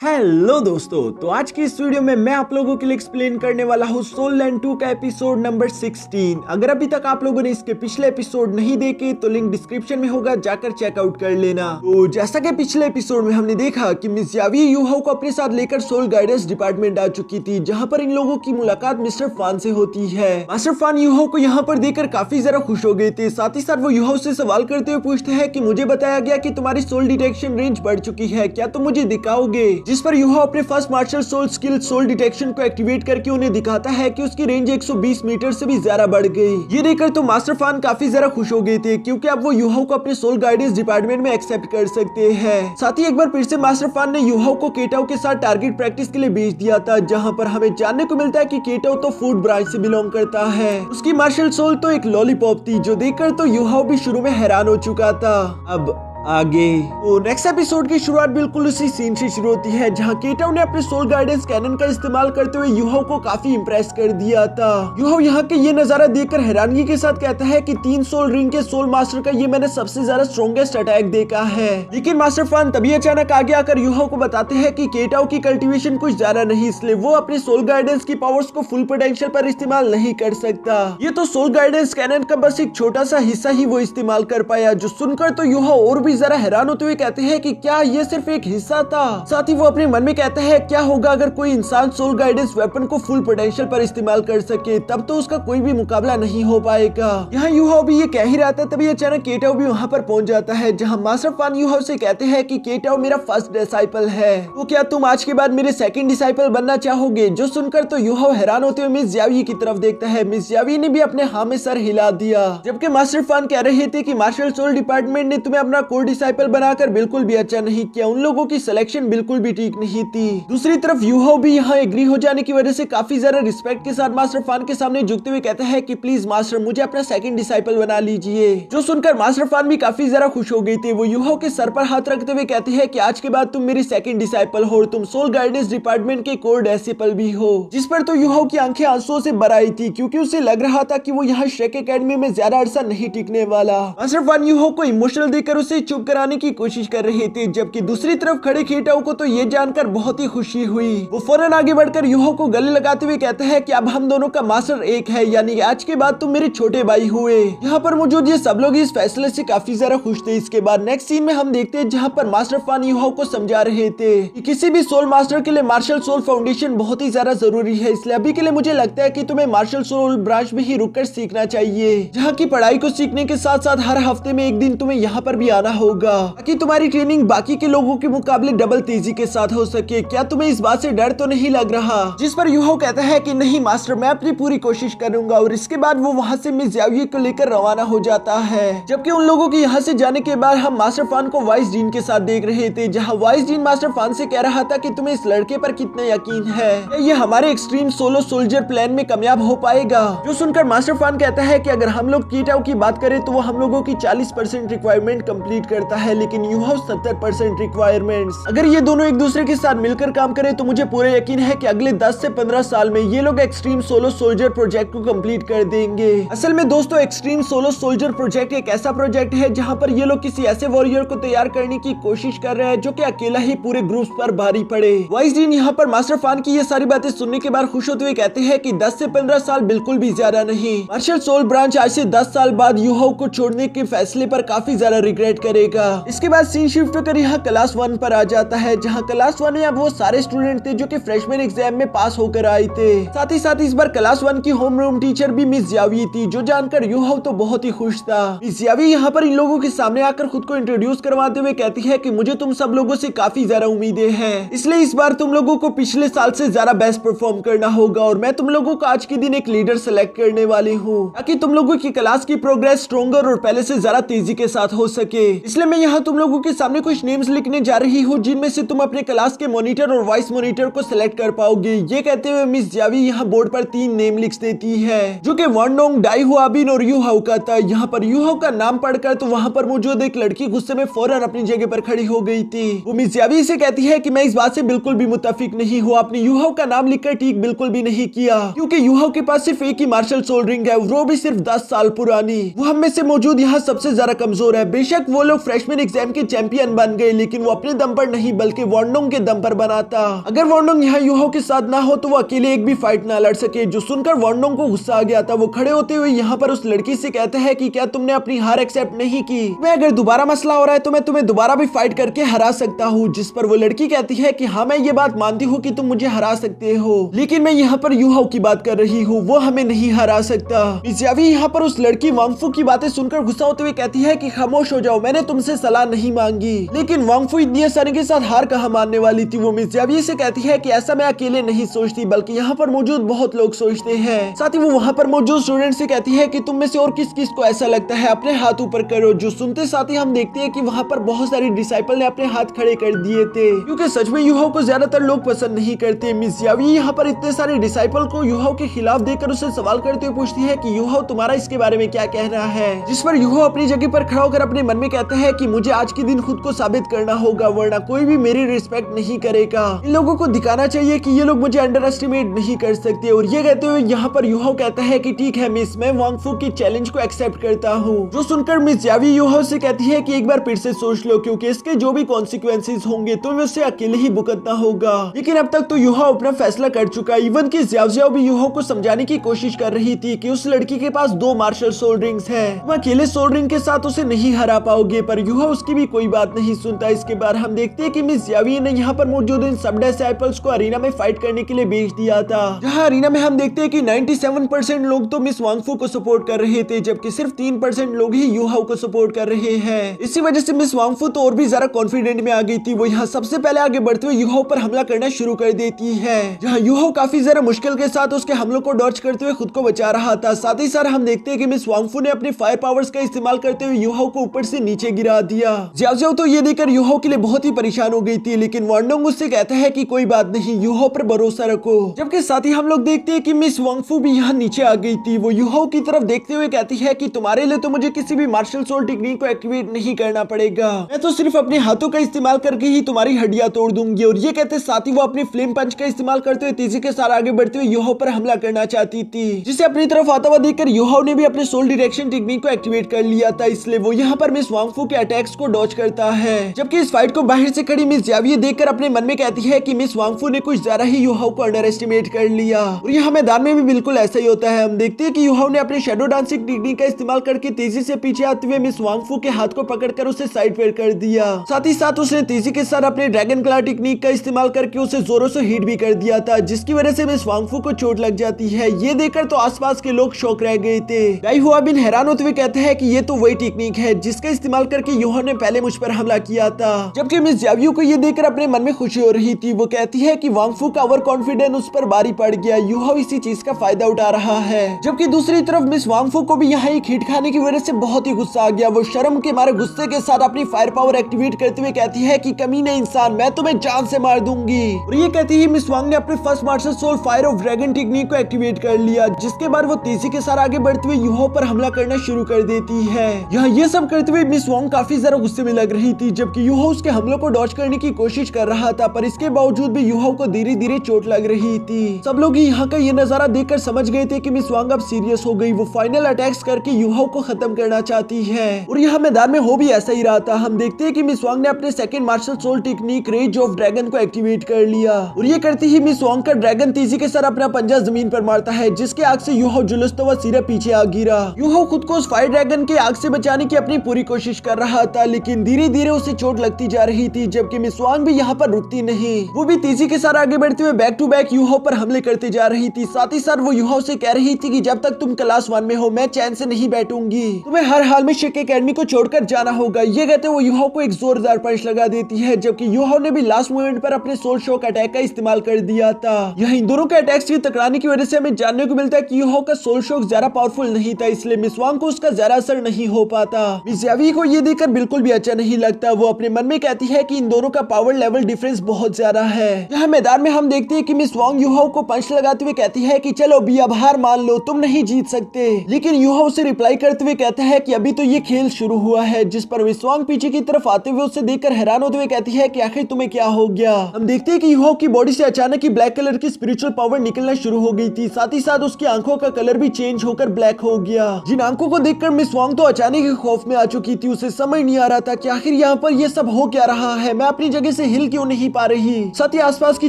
Hello दोस्तों, तो आज की इस वीडियो में मैं आप लोगों के लिए एक्सप्लेन करने वाला हूँ सोल लैंड 2 का एपिसोड नंबर 16। अगर अभी तक आप लोगों ने इसके पिछले एपिसोड नहीं देखे तो लिंक डिस्क्रिप्शन में होगा, जाकर चेकआउट कर लेना। तो जैसा कि पिछले एपिसोड में हमने देखा कि मिस यावी यूहाओ को अपने साथ लेकर सोल गाइडेंस डिपार्टमेंट आ चुकी थी, जहाँ पर इन लोगों की मुलाकात मिस्टर फान से होती है। मास्टर फान यूहाओ को यहाँ पर देखकर काफी ज्यादा खुश हो गए थे। साथ ही साथ वो यूहाओ से सवाल करते हुए पूछते हैं कि मुझे बताया गया कि तुम्हारी सोल डिटेक्शन रेंज बढ़ चुकी है, क्या तुम मुझे दिखाओगे? जिस पर यूहाओ अपने first martial soul skill soul detection को एक्टिवेट करके उन्हें दिखाता है कि उसकी रेंज 120 मीटर से भी ज्यादा बढ़ गई। ये देखकर तो मास्टर फान काफी ज्यादा खुश हो गए थे, क्योंकि अब वो यूहाओ को अपने सोल गाइडेंस डिपार्टमेंट में एक्सेप्ट कर सकते हैं। साथ ही एक बार फिर से मास्टर फान ने यूहाओ को केटाओ के साथ टारगेट प्रैक्टिस के लिए भेज दिया था, जहाँ पर हमें जानने को मिलता है कि केटाओ तो फूड ब्रांच से बिलोंग करता है। उसकी मार्शल सोल तो एक लॉलीपॉप थी, जो देखकर तो यूहाओ भी शुरू में हैरान हो चुका था। अब आगे तो नेक्स्ट एपिसोड की शुरुआत बिल्कुल उसी सीन से शुरू होती है, जहां केटाओ ने अपने सोल गाइडेंस कैनन का इस्तेमाल करते हुए यूहाओ को काफी इंप्रेस कर दिया था। यूहाओ यहाँ के ये नजारा देखकर हैरानगी के साथ कहता है कि 3 सोल रिंग के सोल मास्टर का ये मैंने सबसे ज्यादा स्ट्रॉन्गेस्ट अटैक देखा है। लेकिन मास्टर फान तभी अचानक आगे आकर यूहाओ को बताते हैं कि केटाओ की कल्टीवेशन कुछ ज्यादा नहीं, इसलिए वो अपने सोल गाइडेंस की पावर्स को फुल पोटेंशियल पर इस्तेमाल नहीं कर सकता। ये तो सोल गाइडेंस कैनन का बस एक छोटा सा हिस्सा ही वो इस्तेमाल कर पाया, जो सुनकर तो यूहाओ और भी ज्यादा हैरान होते हुए कहते हैं कि क्या ये सिर्फ एक हिस्सा था। साथ ही वो अपने मन में कहता है क्या होगा अगर कोई इंसान सोल गाइडेंस वेपन को फुल पोटेंशियल पर इस्तेमाल कर सके, तब तो उसका कोई भी मुकाबला नहीं हो पाएगा। यहाँ यूहाओ भी ये कह ही रहा था, तभी अचानक केटाओ भी वहाँ पर पहुंच जाता है, जहाँ मास्टर फान यूहाओ से कहते हैं कि केटाओ मेरा फर्स्ट डिसाइपल है, तो क्या तुम आज के बाद मेरे सेकंड डिसाइपल बनना चाहोगे? जो सुनकर तो यूहाओ हैरान होते हुए मिस यावी की तरफ देखता है। मिस यावी ने भी अपने हाँ में सर हिला दिया, जबकि मास्टर फान कह रहे थे कि मार्शल सोल डिपार्टमेंट ने तुम्हें अपना कोर डिसाइपल बनाकर बिल्कुल भी अच्छा नहीं किया, उन लोगों की सिलेक्शन बिल्कुल भी ठीक नहीं थी। दूसरी तरफ यूहाओ भी यहाँ एग्री हो जाने की वजह से काफी ज्यादा रिस्पेक्ट के साथ मास्टर फान के सामने झुकते हुए कहता है कि प्लीज मास्टर मुझे अपना सेकंड डिसाइपल बना लीजिए। जो सुनकर मास्टर फान भी काफी ज्यादा खुश हो गई थे। वो यूहाओ के सर पर हाथ रखते हुए कहते हैं कि आज के बाद तुम मेरी सेकंड डिसाइपल हो और तुम सोल गाइडेंस डिपार्टमेंट के कोर डिसाइपल भी हो। जिस पर तो यूहाओ की आंखें आंसुओं से भर आई थी, क्योंकि उसे लग रहा था कि वो यहाँ श्रेक एकेडमी में ज्यादा अरसा नहीं टिकने वाला। मास्टर फान यूहाओ को इमोशनल देकर उसे चुप कराने की कोशिश कर रहे थे, जबकि दूसरी तरफ खड़े केटाओ को तो ये जानकर बहुत ही खुशी हुई। वो फौरन आगे बढ़कर यूहाओ को गले लगाते हुए कहता है कि अब हम दोनों का मास्टर एक है, यानी आज के बाद तुम मेरे छोटे भाई हुए। यहाँ पर मौजूद ये सब लोग इस फैसले से काफी ज्यादा खुश थे। इसके बाद नेक्स्ट सीन में हम देखते हैं, जहाँ पर मास्टर फान यूहाओ को समझा रहे थे कि किसी भी सोल मास्टर के लिए मार्शल सोल फाउंडेशन बहुत ही ज्यादा जरूरी है, इसलिए अभी के लिए मुझे लगता है कि तुम्हें मार्शल सोल ब्रांच में ही रुककर सीखना चाहिए, जहाँ की पढ़ाई को सीखने के साथ साथ हर हफ्ते में एक दिन तुम्हें यहाँ पर भी आना होगा, ताकि तुम्हारी ट्रेनिंग बाकी के लोगों के मुकाबले डबल तेजी के साथ हो सके। क्या तुम्हें इस बात से डर तो नहीं लग रहा? जिस पर यूहाओ कहता है कि नहीं मास्टर, मैं अपनी पूरी कोशिश करूंगा। और इसके बाद वो वहाँ से मिस यावी को लेकर रवाना हो जाता है। जबकि उन लोगों के यहाँ से जाने के बाद हम मास्टर फान को वाइस जीन के साथ देख रहे थे, जहाँ वाइस जीन मास्टर फान से कह रहा था कि तुम्हें इस लड़के पर कितना यकीन है, ये हमारे एक्सट्रीम सोलो सोल्जर प्लान में कामयाब हो पाएगा? जो सुनकर मास्टर फान कहता है कि अगर हम लोग केटाओ की बात करें तो वो हम लोगों की 40% रिक्वायरमेंट कंप्लीट करता है, लेकिन यूहाओ 70% रिक्वायरमेंट्स। अगर ये दोनों एक दूसरे के साथ मिलकर काम करें तो मुझे पूरा यकीन है कि अगले 10 से 15 साल में ये लोग एक्सट्रीम सोलो सोल्जर प्रोजेक्ट को कंप्लीट कर देंगे। असल में दोस्तों, एक्सट्रीम सोलो सोल्जर प्रोजेक्ट एक ऐसा प्रोजेक्ट है जहां पर ये लोग किसी ऐसे वॉरियर को तैयार करने की कोशिश कर रहे हैं जो कि अकेला ही पूरे ग्रुप पर भारी पड़े। वाइस डीन यहाँ पर मास्टर फान की ये सारी बातें सुनने के बाद खुश होते हुए कहते हैं कि 10 से 15 साल बिल्कुल भी ज्यादा नहीं। मार्शल सोल ब्रांच आज से 10 साल बाद यूहाओ को छोड़ने के फैसले पर काफी ज्यादा रिग्रेट करेगा। इसके बाद सीन शिफ्ट होकर यहाँ क्लास 1 पर आ जाता है, जहाँ क्लास 1 में अब वो सारे स्टूडेंट थे जो कि फ्रेशमैन एग्जाम में पास होकर आए थे। साथ ही इस बार क्लास 1 की होम रूम टीचर भी मिस यावी थी, जो जानकर यूहाओ तो बहुत ही खुश था। मिस यावी यहाँ पर इन लोगों के सामने आकर खुद को इंट्रोड्यूस करवाते हुए कहती है कि मुझे तुम सब लोगों से काफी ज्यादा उम्मीदें हैं, इसलिए इस बार तुम लोगों को पिछले साल से ज्यादा बेस्ट परफॉर्म करना होगा, और मैं तुम लोगों को आज के दिन एक लीडर सेलेक्ट करने वाली हूँ, ताकि तुम लोगों की क्लास की प्रोग्रेस स्ट्रॉन्गर और पहले से ज्यादा तेजी के साथ हो सके। इसलिए मैं यहाँ तुम लोगों के सामने कुछ नेम्स लिखने जा रही हूँ, जिनमें से तुम अपने क्लास के मॉनिटर और वाइस मॉनिटर को सिलेक्ट कर पाओगे। ये कहते हुए मिस यावी यहाँ बोर्ड पर 3 नेम लिख देती है, जो कि वानडोंग, डाई हुआबिन और यूहाओ का था। यहाँ पर यूहाओ का नाम पढ़कर तो वहाँ पर मौजूद एक लड़की गुस्से में फौरन अपनी जगह पर खड़ी हो गई थी। वो मिस यावी से कहती है कि मैं इस बात से बिल्कुल भी मुत्तफिक नहीं हूँ, आपने यूहाओ का नाम लिखकर ठीक बिल्कुल भी नहीं किया, क्योंकि यूहाओ के पास सिर्फ एक ही मार्शल सोल रिंग है, वो भी सिर्फ 10 साल पुरानी। वो हम में से मौजूद यहाँ सबसे ज्यादा कमजोर है। बेशक वो लोग फ्रेशमैन एग्जाम के चैंपियन बन गए, लेकिन वो अपने दम पर नहीं बल्कि वॉन्डोंग के दम पर बना था। अगर वॉन्डोंग यहाँ यूहाओ के साथ ना हो तो वो अकेले एक भी फाइट ना लड़ सके। जो सुनकर वॉन्डोंग को गुस्सा आ गया था। वो खड़े होते हुए यहाँ पर उस लड़की से कहते हैं कि क्या तुमने अपनी हार एक्सेप्ट नहीं की? मैं अगर दोबारा मसला हो रहा है तो मैं तुम्हें दोबारा भी फाइट करके हरा सकता हूँ। जिस पर वो लड़की कहती है कि हाँ मैं ये बात मानती हूँ कि तुम मुझे हरा सकते हो, लेकिन मैं यहाँ पर यूहाओ की बात कर रही हूँ, वो हमें नहीं हरा सकता। मिस यावी यहाँ पर उस लड़की वांगफू की बातें सुनकर गुस्सा होते हुए कहती है कि खामोश हो जाओ, मैंने तुमसे सलाह नहीं मांगी। लेकिन वांगफू इतनी आसानी के साथ हार कहाँ मानने वाली थी। वो मिस यावी से कहती है कि ऐसा मैं अकेले नहीं सोचती बल्कि यहाँ पर मौजूद बहुत लोग सोचते हैं। साथ ही वो वहाँ पर मौजूद स्टूडेंट से कहती है कि तुम में से और किस किस को ऐसा लगता है अपने हाथ ऊपर करो। जो सुनते साथ ही हम देखते हैं कि वहाँ पर बहुत सारे डिसाइपल ने अपने हाथ खड़े कर दिए थे, क्योंकि सच में यूहाओ को ज्यादातर लोग पसंद नहीं करते। मिस यावी यहाँ पर इतने सारे डिसाइपल को यूहाओ के खिलाफ देखकर उससे सवाल करते हुए पूछती है कि यूहाओ तुम्हारा इसके बारे में क्या कहना है? जिस पर यूहाओ अपनी जगह पर खड़ा होकर अपने मन में कहता है कि मुझे आज के दिन खुद को साबित करना होगा, वरना कोई भी मेरी रिस्पेक्ट नहीं करेगा। इन लोगों को दिखाना चाहिए कि ये लोग मुझे अंडर एस्टिमेट नहीं कर सकते। और ये कहते हुए यहाँ पर यूहाओ कहता है कि ठीक है मिस, मैं वांगफू की चैलेंज को एक्सेप्ट करता हूँ। जो सुनकर मिस यावी यूहाओ से कहती है कि एक बार फिर से सोच लो, क्योंकि इसके जो भी कॉन्सिक्वेंसेस होंगे तुम्हें उससे अकेले ही भुगतना होगा। लेकिन अब तक तो यूहाओ अपना फैसला कर चुका। इवन की ज़्याओ भी यूहाओ को समझाने की कोशिश कर रही थी कि उस लड़की के पास 2 मार्शल सोल रिंग्स है, तुम अकेले सोल रिंग के साथ उसे नहीं हरा पाओगे, पर यूहाओ उसकी भी कोई बात नहीं सुनता। इसके बाद हम देखते हैं कि मिस यावी ने यहाँ पर मौजूद इन सब डिसाइपल्स को अरीना में फाइट करने के लिए भेज दिया था। जहाँ अरीना में हम देखते हैं कि 97% लोग तो मिस वांगफू को सपोर्ट कर रहे थे, जबकि सिर्फ 3% लोग ही यूहाओ को सपोर्ट कर रहे हैं। इसी वजह से मिस वांगफू तो और भी ज्यादा कॉन्फिडेंट में आ गई थी। वो यहाँ सबसे पहले आगे बढ़ते हुए यूहाओ पर हमला करना शुरू कर देती है, जहाँ यूहाओ काफी ज्यादा मुश्किल के साथ उसके हमलों को डॉज करते हुए खुद को बचा रहा था। साथ ही साथ हम देखते हैं कि मिस वांगफू ने अपने फायर पावर्स का इस्तेमाल करते हुए यूहाओ को ऊपर से नीचे गिरा दिया। ज़्याओ तो ये देखकर यूहाओ के लिए बहुत ही परेशान हो गई थी, लेकिन वॉन्डोंग उससे कहता है कि कोई बात नहीं, यूहाओ पर भरोसा रखो। जबकि साथ ही हम लोग देखते हैं कि मिस वांगफू भी यहाँ नीचे आ गई थी। वो यूहाओ की तरफ देखते हुए कहती है कि तुम्हारे लिए तो मुझे किसी भी मार्शल सोल टेक्निक को एक्टिवेट नहीं करना पड़ेगा, मैं तो सिर्फ अपने हाथों का इस्तेमाल करके ही तुम्हारी हड्डियां तोड़ दूंगी। और ये कहते साथ ही वो अपने फ्लेम पंच का इस्तेमाल करते हुए तेजी के साथ आगे बढ़ते हुए यूहाओ पर हमला करना चाहती थी, जिसे अपनी तरफ आता हुआ देखकर यूहाओ ने भी अपने सोल डायरेक्शन टेक्निक को एक्टिवेट कर लिया था। इसलिए वो यहाँ पर मिस वांगफू के अटैक्स को डॉज करता है। जबकि इस फाइट को बाहर से खड़ी मिस यावी देखकर अपने मन में कहती है कि मिस वांगफू ने कुछ ज्यादा ही यूहाओ को अंडर एस्टिमेट कर लिया। और यहाँ मैदान में भी बिल्कुल ऐसा ही होता है। हम देखते हैं कि यूहाओ ने अपने शैडो डांसिंग टेक्निक का इस्तेमाल करके तेजी से पीछे आते हुए मिस वांगफू के हाथ को पकड़कर उसे साइड पर कर दिया। साथ ही साथ उसने तेजी के साथ अपने ड्रैगन क्लॉ टेक्निक का इस्तेमाल करके उसे जोरों से हिट भी कर दिया था, जिसकी वजह से मिस वांगफू को चोट लग जाती है। ये देखकर तो आसपास के लोग शौक रह गए थे। गाई हुआ बिन हैरान होते हुए कहते हैं कि ये तो वही टेक्निक है जिसका इस्तेमाल करके यूहाओ ने पहले मुझ पर हमला किया था। जबकि मिस ज़्याओ को ये देखकर अपने मन में खुशी हो रही थी। वो कहती है कि वांगफू का ओवर कॉन्फिडेंस उस पर भारी पड़ गया, यूहाओ इसी चीज का फायदा उठा रहा है। जबकि दूसरी तरफ मिस वांगफू को भी यहाँ एक हिट खाने की वजह से बहुत ही गुस्सा आ गया। वो शर्म के मारे गुस्से के साथ अपनी फायर पावर एक्टिवेट करते हुए कहती है कि कमीने इंसान, मैं तुम्हें जान से मार दूंगी। और ये कहती ही मिस वांग ने अपने first martial soul fire of dragon technique को एक्टिवेट कर लिया, जिसके बाद वो तेजी के साथ आगे बढ़ते हुए यूहाओ पर हमला करना शुरू कर देती है। यहाँ ये सब करते हुए मिस वांग काफी ज्यादा गुस्से में लग रही थी, जबकि यूहाओ उसके हमलों को डॉज करने की कोशिश कर रहा था, पर इसके बावजूद भी यूहाओ को धीरे धीरे चोट लग रही थी। सब लोग यहाँ का ये नजारा देखकर समझ गए थे कि मिस वांग अब सीरियस हो गई। वो फाइनल अटैक्स करके यूहाओ को खत्म करना चाहती है। और यहाँ मैदान में हो भी ऐसा ही रहा था। हम देखते हैं कि मिस वांग ने अपने second martial soul technique rage of dragon को एक्टिवेट कर लिया। और ये करती ही मिस वांग का ड्रैगन तेजी के साथ अपना पंजा जमीन पर मारता है, जिसके आग से यूहाओ झुलसता हुआ सीधा पीछे आ गिरा। यूहाओ खुद को उस फायर ड्रैगन के आग से बचाने की अपनी पूरी कोशिश कर रहा था, लेकिन धीरे धीरे उसे चोट लगती जा रही थी। जबकि मिस वांग भी यहाँ पर रुकती नहीं, वो भी तेजी के साथ आगे बढ़ते हुए बैक टू बैक यूहाओ पर हमले करते जा रही थी। साथ ही साथ वो यूहाओ से कह रही थी कि जब तक तुम क्लास 1 में हो मैं चैन से नहीं बैठूंगी, तुम्हें हर हाल में शेक एकेडमी को छोड़कर जाना होगा। ये कहते वो यूहाओ को एक जोरदार पंच लगा देती है, जबकि यूहाओ ने भी लास्ट मोमेंट पर अपने सोल शॉक अटैक का इस्तेमाल कर दिया था। यहाँ इन दोनों के अटैक्स की टकराने की वजह से हमें जानने को मिलता है कि यूहाओ का सोल शॉक ज्यादा पावरफुल नहीं था, इसलिए मिस वांग को उसका ज्यादा असर नहीं हो पाता। मिस यावी को ये देखकर बिल्कुल भी अच्छा नहीं लगता। वो अपने मन में कहती है कि इन दोनों का पावर लेवल डिफरेंस बहुत ज्यादा है। यहाँ मैदान में हम देखते हैं कि मिस वांग यूहाओ को पंच लगाते हुए कहती है कि चलो भी अब हार मान लो, तुम नहीं जीत सकते। लेकिन यूहाओ से रिप्लाई करते हुए कहता है कि अभी तो ये खेल शुरू हुआ है, जिस पर मिस वांग पीछे की तरफ आते हुए उसे देखकर हैरान होते हुए कहती है कि आखिर तुम्हें क्या हो गया। हम देखते हैं कि यूहाओ की बॉडी से अचानक ही ब्लैक कलर की स्पिरिचुअल पावर निकलना शुरू हो गई थी। साथ ही साथ उसकी आंखों का कलर भी चेंज होकर ब्लैक हो गया, जिन आंखों को देखकर मिस वांग तो अचानक ही खौफ में आ चुकी थी। उसे समझ नहीं आ रहा था कि आखिर यहाँ पर ये सब हो क्या रहा है, मैं अपनी जगह से हिल क्यों नहीं पा रही। साथ ही आसपास की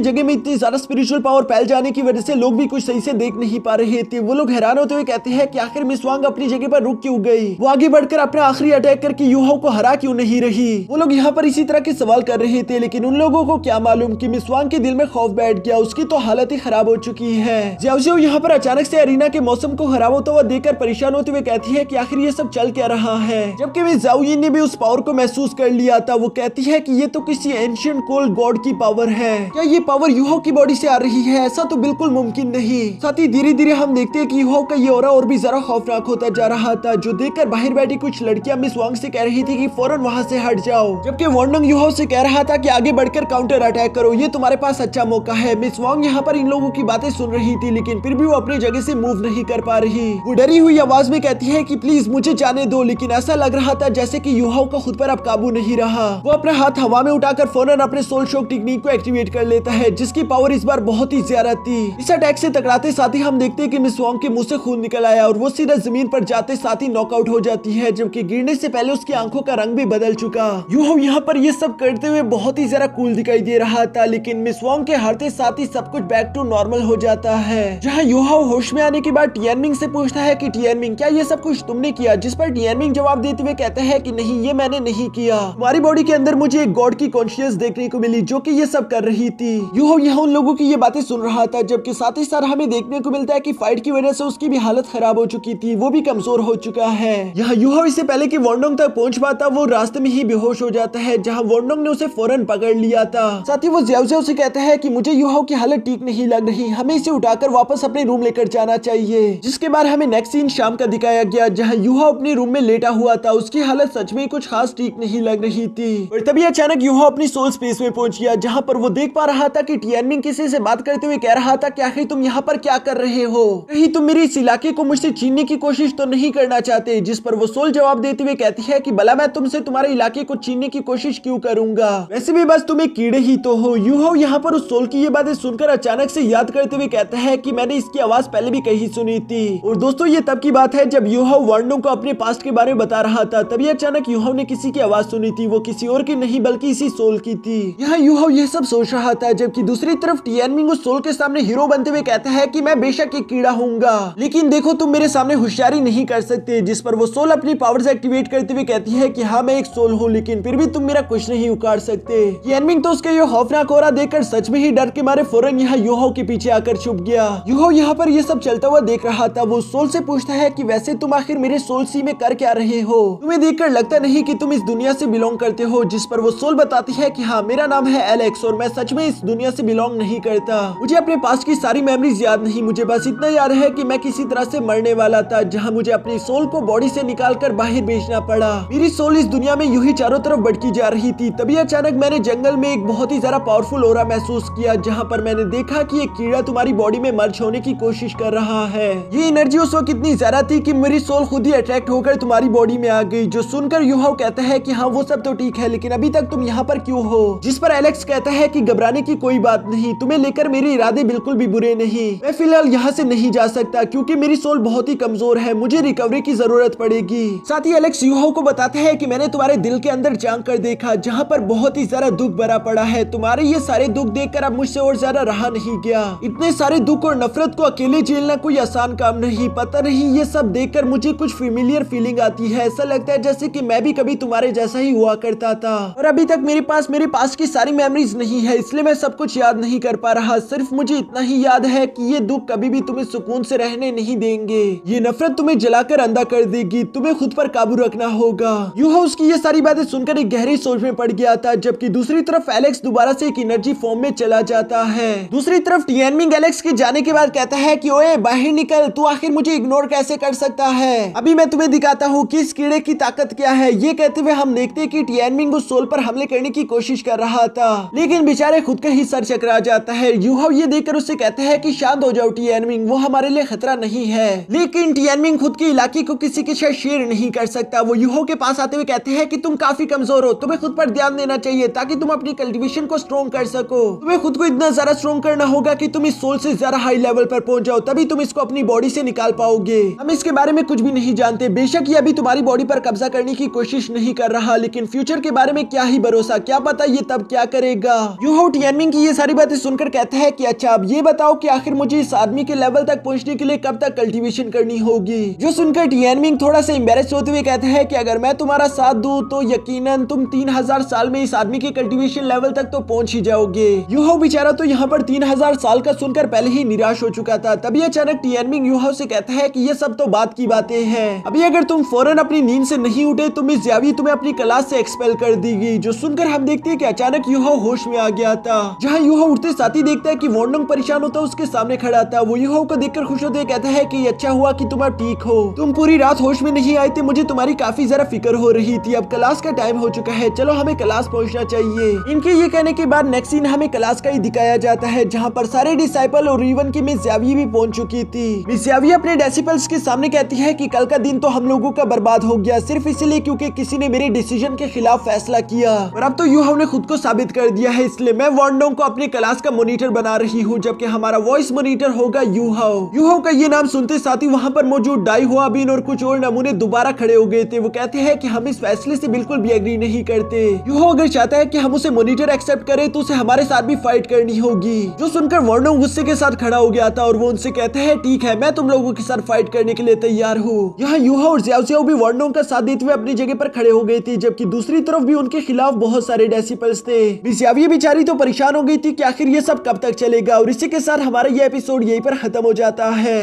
जगह में इतनी ज्यादा स्पिरिचुअल पावर फैल जाने की वजह से लोग भी कुछ सही से देख नहीं पा रहे थे। वो लोग हैरान होते हुए कहते हैं कि आखिर मिस वांग अपनी जगह पर रुक क्यों गई, वो आगे बढ़कर अपना आखिरी अटैक करके यूहाओ को हरा क्यों नहीं रही। वो लोग यहाँ पर इसी तरह के सवाल कर रहे थे, लेकिन उन लोगों को क्या मालूम कि मिस वांग के दिल में खौफ बैठ गया, उसकी तो हालत ही खराब हो चुकी है। जियाओ जियाओ यहाँ पर अचानक से अरीना के मौसम को खराब होता हुआ देखकर परेशान होते हुए कहती है कि आखिर ये सब चल क्या रहा है। जबकि मिस जाओ यिन ने भी उस पावर को महसूस कर लिया था। वो कहती है कि ये तो किसी एंशिएंट कोल्ड गॉड की पावर है। क्या ये पावर यूहाओ की बॉडी से आ रही है? ऐसा तो बिल्कुल मुमकिन नहीं। साथ ही धीरे धीरे हम देखते हैं कि यूहाओ का ये ऑरा और भी ज्यादा खौफनाक होता जा रहा था, जो देखकर बाहर बैठी कुछ लड़कियां मिस वांग से कह रही थी कि फौरन वहां से हट जाओ। जबकि वांडंग यूहाओ से कह रहा था कि आगे बढ़कर काउंटर अटैक करो, ये तुम्हारे पास अच्छा मौका है। मिस वांग यहाँ पर इन लोगों की बातें सुन रही थी, लेकिन फिर भी वो अपनी जगह से मूव नहीं कर पा रही। वो डरी हुई आवाज में कहती है कि प्लीज मुझे जाने दो, लेकिन ऐसा लग रहा था जैसे कि यूहाओ का खुद पर अब काबू नहीं रहा। वो अपना हाथ हवा में उठाकर फौरन अपने सोल शॉक टेक्निक को एक्टिवेट कर लेता है, जिसकी पावर इस बार बहुत ही ज्यादा थी। इस अटैक से टकराते साथ ही हम देखते हैं कि मिस वांग के मुंह से खून निकल आया और वो सीधा जमीन पर जाते साथ ही नॉकआउट हो जाती है, जबकि गिरने से पहले उसकी आंखों का रंग भी बदल चुका। यूहाओ यहाँ पर ये सब करते हुए बहुत ही ज्यादा कूल दिखाई दे रहा था, लेकिन मिस वांग के हारते साथ ही सब कुछ बैक टू नॉर्मल हो जाता है। जहाँ यूहाओ होश में आने के बाद टियानमिंग से पूछता है कि टियानमिंग क्या ये सब कुछ तुमने किया, जिस पर टियानमिंग जवाब देते हुए कहते हैं कि नहीं, ये मैंने नहीं किया। हमारी बॉडी के अंदर मुझे एक गॉड की कॉन्शियस देखने को मिली जो कि ये सब कर रही थी। यूहाओ यहाँ उन लोगों की ये बातें सुन रहा था, जबकि साथ ही साथ हमें देखने को मिलता है कि फाइट की वजह से उसकी भी हालत खराब हो चुकी थी, वो भी कमजोर हो चुका है। यहाँ यूहाओ इससे पहले कि वांडोंग तक पहुंच पाता वो रास्ते में ही बेहोश हो जाता है, जहाँ वांडोंग ने उसे फौरन पकड़ लिया था। साथ ही वो जियाओ जियाओ से कहता है कि मुझे यूहाओ की हालत ठीक नहीं लग रही, हमें इसे उठाकर वापस अपने रूम लेकर जाना चाहिए। जिसके बाद हमें नेक्स्ट सीन शाम का दिखाया गया, जहाँ यूहाओ अपने रूम में लेटा हुआ था। उसकी हालत सच में कुछ खास ठीक नहीं लग रही थी। और तभी अचानक यूहाओ अपनी सोल स्पेस में पहुंच गया, जहाँ पर वो देख पा रहा था कि टियानमिंग किसी से बात करते हुए कह रहा था कि आखिर तुम यहाँ पर क्या कर रहे हो, कहीं तुम मेरे इस इलाके को मुझसे छीनने की कोशिश तो नहीं करना चाहते। जिस पर वो सोल जवाब देते हुए कहती है कि भला मैं तुमसे तुम्हारे इलाके को छीनने की कोशिश क्यों करूंगा, वैसे भी बस तुम एक कीड़े ही तो हो। यूहाओ यहाँ पर उस सोल की ये बातें सुनकर अचानक से याद करते हुए कहता है कि मैंने इसकी आवाज पहले भी कहीं सुनी थी। और दोस्तों ये तब की बात है जब यूहाओ वांडोंग को अपने पास्ट के बारे में बता रहा था, तभी अचानक यूहाओ ने किसी की आवाज सुनी थी। वो किसी और की नहीं बल्कि इसी सोल की थी। यहाँ यूहाओ ये सब सोच रहा था, जबकि दूसरी तरफ टियानमिंग उस सोल के सामने हीरो बनते हुए कहता है कि मैं बेशक एक कीड़ा हूँगा, लेकिन देखो तुम मेरे सामने होशियारी नहीं कर सकते। जिस पर वो सोल अपनी पावर्स एक्टिवेट करते हुए कहती है कि हाँ मैं एक सोल हूँ, लेकिन फिर भी तुम मेरा कुछ नहीं उखाड़ सकते। टियानमिंग तो उसके ये खौफनाक ऑरा देखकर सच में ही डर के मारे फौरन यहाँ यूहाओ के पीछे आकर छुप गया। यूहाओ यहाँ पर ये सब चलता हुआ देख रहा था। वो सोल से पूछता है कि वैसे तुम आखिर मेरे सोल सी में कर क्या रहे हो, तुम्हें देखकर लगता नहीं कि तुम इस दुनिया से बिलोंग करते हो। जिस पर वो सोल बताती है कि हाँ मेरा नाम है एलेक्स और मैं सच में इस दुनिया से बिलोंग नहीं करता। मुझे अपने पास्ट की सारी मेमोरीज याद नहीं, मुझे बस इतना याद है कि मैं किसी तरह से मरने वाला था, जहाँ मुझे अपनी सोल को बॉडी से निकालकर बाहर बेचना पड़ा। मेरी सोल इस दुनिया में यूं ही चारों तरफ भटकी जा रही थी। तभी अचानक मैंने जंगल में एक बहुत ही ज्यादा पावरफुल ऑरा महसूस किया, जहाँ पर मैंने देखा कि एक कीड़ा तुम्हारी बॉडी में मर्ज होने की कोशिश कर रहा है। ये एनर्जी उस वक्त इतनी ज्यादा थी कि मेरी सोल खुद ही अट्रैक्ट होकर तुम्हारी बॉडी में आ गई। जो सुनकर यूहाओ कहता है कि हाँ वो सब तो ठीक है, लेकिन अभी तक तुम यहाँ पर क्यों हो। जिस पर एलेक्स कहता है कि घबराने की कोई बात नहीं, तुम्हें लेकर मेरे इरादे बिल्कुल भी बुरे नहीं। मैं फिलहाल यहाँ से नहीं जा सकता क्योंकि मेरी सोल बहुत ही कमजोर है, मुझे रिकवरी की जरूरत पड़ेगी। साथ ही एलेक्स यूहाओ को बताता है कि मैंने तुम्हारे दिल के अंदर झांक कर देखा, जहाँ पर बहुत ही ज्यादा दुख भरा पड़ा है। तुम्हारे ये सारे दुख देखकर अब मुझसे और ज्यादा रहा नहीं गया। इतने सारे दुख और नफरत को अकेले झेलना कोई आसान काम नहीं। पता नहीं ये सब देखकर मुझे कुछ फेमिलियर फीलिंग आती है। ऐसा लगता है जैसे कि मैं भी कभी तुम्हारे जैसा ही हुआ करता था, और अभी तक मेरे पास की सारी मेमोरीज नहीं है, इसलिए मैं सब कुछ याद नहीं कर पा रहा। सिर्फ मुझे इतना ही याद है कि ये दुख कभी भी तुम्हें सुकून से रहने नहीं देंगे। ये नफरत तुम्हें जलाकर अंधा कर देगी। तुम्हें खुद पर काबू रखना होगा। यूहाओ उसकी ये सारी बातें सुनकर एक गहरी सोच में पड़ गया था, जबकि दूसरी तरफ एलेक्स दोबारा से एक एनर्जी फॉर्म में चला जाता है। दूसरी तरफ टियानमिंग एलेक्स के जाने के बाद कहता है कि ओए बाहर निकल, तू आखिर मुझे इग्नोर कैसे कर सकता है, अभी मैं तुम्हें दिखाता हूँ कि इस कीड़े की ताकत क्या है। ये कहते हुए हम देखते हैं कि टियानमिंग उस सोल पर हमले करने की कोशिश कर रहा था, लेकिन बेचारे खुद का ही सर चकरा जाता है। यूहाओ ये देखकर उससे कहते हैं कि शांत हो जाओ टियानमिंग, वो हमारे लिए खतरा नहीं है। लेकिन टियानमिंग खुद के इलाके को किसी के साथ शेयर नहीं कर सकता। वो यूहाओ के पास आते हुए कहते हैं कि तुम काफी कमजोर हो, तुम्हें खुद पर ध्यान देना चाहिए ताकि तुम अपनी कल्टीवेशन को स्ट्रॉन्ग कर सको। तुम्हें खुद को इतना ज्यादा स्ट्रॉन्ग करना होगा कि तुम इस सोल से ज्यादा हाई लेवल पर पहुंच जाओ, तभी तुम इसको अपनी बॉडी से निकाल पाओगे। हम इसके बारे में कुछ भी नहीं जानते, बेशक ये अभी तुम्हारी बॉडी पर कब्जा कर करने की कोशिश नहीं कर रहा, लेकिन फ्यूचर के बारे में क्या ही भरोसा, क्या पता ये तब क्या करेगा। यूहो टियानमिंग की ये सारी बातें सुनकर कहता है कि अच्छा अब ये बताओ कि आखिर मुझे इस आदमी के लेवल तक पहुंचने के लिए कब तक कल्टीवेशन करनी होगी। जो सुनकर टियानमिंग थोड़ा सा एम्बैरेस होते हुए कहता है कि अगर मैं तुम्हारा साथ दूं तो यकीनन तुम 3000 साल में इस आदमी के कल्टीवेशन लेवल तक तो पहुंच ही जाओगे। यूहो बेचारा तो यहाँ पर 3000 साल का सुनकर पहले ही निराश हो चुका था। तभी अचानक टियानमिंग यूहो से कहता है कि ये सब तो बात की बातें हैं, अभी अगर तुम फौरन अपनी नींद से नहीं उठे तो मिस ज़ियावी तुम्हें अपनी क्लास से एक्सपेल कर देगी। जो सुनकर हम देखते हैं कि अचानक यूहो होश में आ गया था। जहाँ यूहो उठते साथ ही देखता है कि वोंडोंग परेशान होता है उसके सामने खड़ा था। वो यूहो को देखकर खुश होते कहता है कि अच्छा हुआ कि तुम अब ठीक हो, तुम पूरी रात होश में नहीं आए थे, मुझे तुम्हारी काफी जरा फिक्र हो रही थी। अब क्लास का टाइम हो चुका है, चलो हमें क्लास पहुंचना चाहिए। इनके ये कहने के बाद नेक्स्ट सीन हमें क्लास का ही दिखाया जाता है, जहाँ पर सारे डिसाइपल और इवन की मिस ज़ियावी भी पहुंच चुकी थी। मिस ज़ियावी अपने डिसिपल्स के सामने कहती है कि कल का दिन तो हम लोगों का बर्बाद हो गया, सिर्फ इसलिए क्योंकि किसी ने मेरे डिसीजन के खिलाफ फैसला किया, और अब तो यूहो ने खुद को साबित कर दिया है, इसलिए मैं वोंडोंग को अपने क्लास का मॉनिटर बना रही हूँ, जबकि हमारा वॉइस मॉनिटर होगा यूहो। यूहो का ये नाम सुनते साथ ही वहाँ पर मौजूद डाई हुआबिन और कुछ और नमूने दोबारा खड़े हो गए थे। वो कहते हैं कि हम इस फैसले से बिल्कुल भी एग्री नहीं करते। यूहो अगर चाहता है कि हम उसे मॉनिटर एक्सेप्ट करें तो उसे हमारे साथ भी फाइट करनी होगी। जो सुनकर वोंडोंग गुस्से के साथ खड़ा हो गया था और वो उनसे कहते हैं ठीक है, मैं तुम लोगों के साथ फाइट करने के लिए तैयार हूँ। यहाँ यूहो और ज़ियाओ ज़ियाओ भी वोंडोंग का साथ देते हुए अपनी जगह पर खड़े हो गए थे, जबकि दूसरी तरफ भी उनके खिलाफ बहुत सारे डेसिपल्स थे। मिस ज़ियावी बेचारी तो परेशान हो गई थी कि आखिर ये सब कब तक चलेगा, और इसी के साथ हमारा ये एपिसोड यहीं पर खत्म हो जाता है।